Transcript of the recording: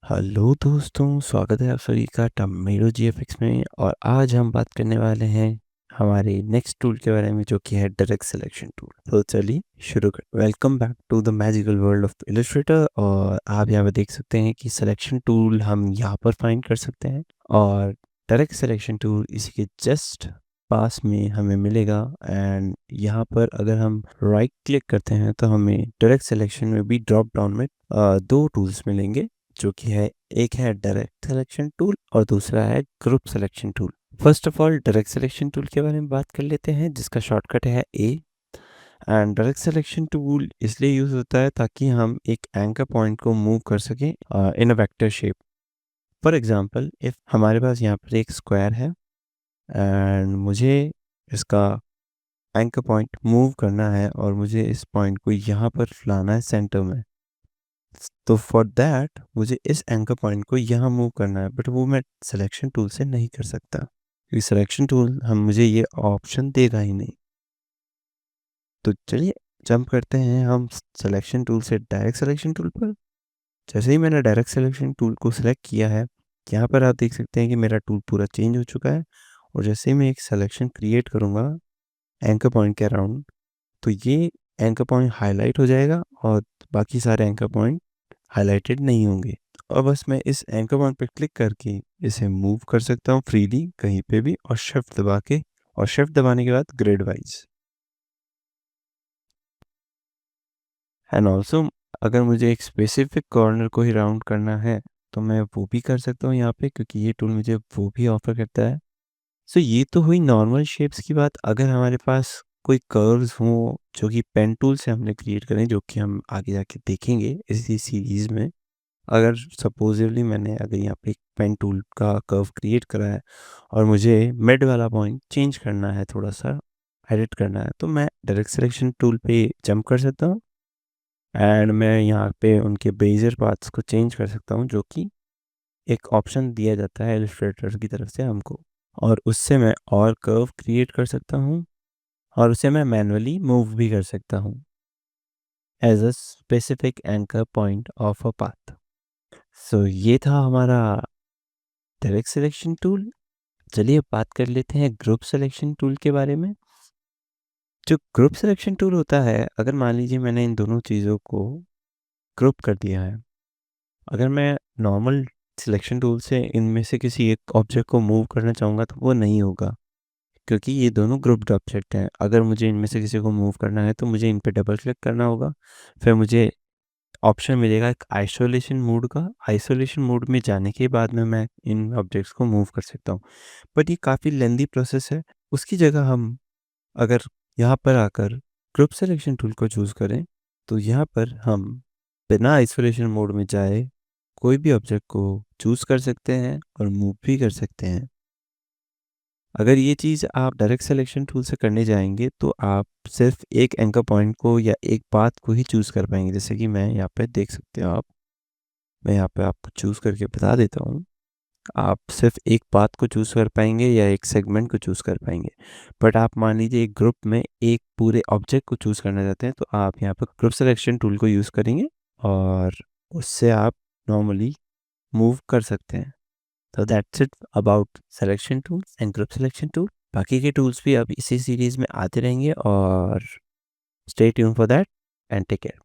Hello दोस्तों, स्वागत है आप सभी का टमेटो जीएफएक्स में। और आज हम बात करने वाले हैं हमारे नेक्स्ट टूल के बारे में, जो कि है डायरेक्ट सिलेक्शन टूल। तो चलिए शुरू कर। Welcome back to the magical world of Illustrator. और आप यहाँ पे देख सकते हैं कि सिलेक्शन टूल हम यहाँ पर फाइंड कर सकते हैं, और डायरेक्ट सिलेक्शन टूल इसी के जस्ट पास में हमें मिलेगा। एंड यहाँ पर अगर हम राइट क्लिक करते हैं तो हमें डायरेक्ट सिलेक्शन में भी ड्रॉप डाउन में दो टूल्स मिलेंगे, जो कि है एक है डायरेक्ट सिलेक्शन टूल और दूसरा है group selection tool. First of all direct selection tool के बारे में बात कर लेते हैं, जिसका शॉर्टकट है ए। एंड डायरेक्ट सिलेक्शन टूल इसलिए यूज होता है ताकि हम एक एंकर पॉइंट को मूव कर सकें in a vector shape. For example, if हमारे पास यहाँ पर एक स्क्वायर है एंड मुझे इसका एंकर पॉइंट मूव करना है और मुझे इस पॉइंट को यहाँ पर लाना है सेंटर में, तो फॉर दैट मुझे इस एंकर पॉइंट को यहाँ मूव करना है, बट वो मैं सिलेक्शन टूल से नहीं कर सकता क्योंकि सिलेक्शन टूल हम मुझे ये ऑप्शन देगा ही नहीं। तो चलिए जंप करते हैं हम सिलेक्शन टूल से डायरेक्ट सिलेक्शन टूल पर। जैसे ही मैंने डायरेक्ट सिलेक्शन टूल को सिलेक्ट किया है, यहाँ पर आप देख सकते हैं कि मेरा टूल पूरा चेंज हो चुका है। और जैसे ही मैं एक सिलेक्शन क्रिएट करूँगा एंकर पॉइंट के अराउंड, तो ये एंकर पॉइंट हाईलाइट हो जाएगा और बाकी सारे एंकर पॉइंट हाइलाइटेड नहीं होंगे। और बस मैं इस एंकर पॉइंट पर क्लिक करके इसे मूव कर सकता हूँ फ्रीली कहीं पे भी, और शिफ्ट दबा के, और शिफ्ट दबाने के बाद ग्रिड वाइज। एंड ऑल्सो अगर मुझे एक स्पेसिफिक कॉर्नर को ही राउंड करना है तो मैं वो भी कर सकता हूँ यहाँ पे, क्योंकि ये टूल मुझे वो भी ऑफर करता है। सो ये तो हुई नॉर्मल शेप्स की बात। अगर हमारे पास कोई कर्व्स हों जो कि पेन टूल से हमने क्रिएट करें, जो कि हम आगे जाके देखेंगे इसी सीरीज में। अगर सपोजिवली मैंने अगर यहाँ पे एक पेन टूल का कर्व क्रिएट करा है और मुझे मिड वाला पॉइंट चेंज करना है, थोड़ा सा एडिट करना है, तो मैं डायरेक्ट सिलेक्शन टूल पे जंप कर सकता हूँ। एंड मैं यहाँ पे उनके बेजर पार्ट्स को चेंज कर सकता हूँ, जो कि एक ऑप्शन दिया जाता है इलस्ट्रेटर की तरफ से हमको। और उससे मैं और कर्व क्रिएट कर सकता हूँ, और उसे मैं मैनुअली मूव भी कर सकता हूँ as a specific anchor point of a path. So ये था हमारा डायरेक्ट सिलेक्शन टूल। चलिए अब बात कर लेते हैं ग्रुप सिलेक्शन टूल के बारे में। जो ग्रुप सिलेक्शन टूल होता है, अगर मान लीजिए मैंने इन दोनों चीज़ों को ग्रुप कर दिया है, अगर मैं नॉर्मल सिलेक्शन टूल से इनमें से किसी एक ऑब्जेक्ट को मूव करना चाहूँगा तो वो नहीं होगा, क्योंकि ये दोनों ग्रुप्ड ऑब्जेक्ट हैं। अगर मुझे इनमें से किसी को मूव करना है तो मुझे इन पे डबल क्लिक करना होगा, फिर मुझे ऑप्शन मिलेगा एक आइसोलेशन मोड का। आइसोलेशन मोड में जाने के बाद में मैं इन ऑब्जेक्ट्स को मूव कर सकता हूँ, बट ये काफ़ी लेंदी प्रोसेस है। उसकी जगह हम अगर यहाँ पर आकर ग्रुप सिलेक्शन टूल को चूज़ करें, तो यहाँ पर हम बिना आइसोलेशन मोड में जाए कोई भी ऑब्जेक्ट को चूज़ कर सकते हैं और मूव भी कर सकते हैं। अगर ये चीज़ आप डायरेक्ट सिलेक्शन टूल से करने जाएँगे तो आप सिर्फ़ एक एंकर पॉइंट को या एक पाथ को ही चूज़ कर पाएँगे। जैसे कि मैं यहाँ पे देख सकते हो आप, मैं यहाँ पे आपको चूज़ करके बता देता हूँ। आप सिर्फ़ एक पाथ को चूज़ कर पाएँगे या एक सेगमेंट को चूज़ कर पाएँगे। बट आप मान लीजिए एक ग्रुप में एक पूरे ऑब्जेक्ट को चूज़ करना चाहते हैं, तो आप यहाँ पर ग्रुप सिलेक्शन टूल को यूज़ करेंगे और उससे आप नॉर्मली मूव कर सकते हैं। तो that's it about selection tools and group selection tool. बाकी के टूल्स भी अब इसी सीरीज़ में आते रहेंगे, और stay tune for that and take care.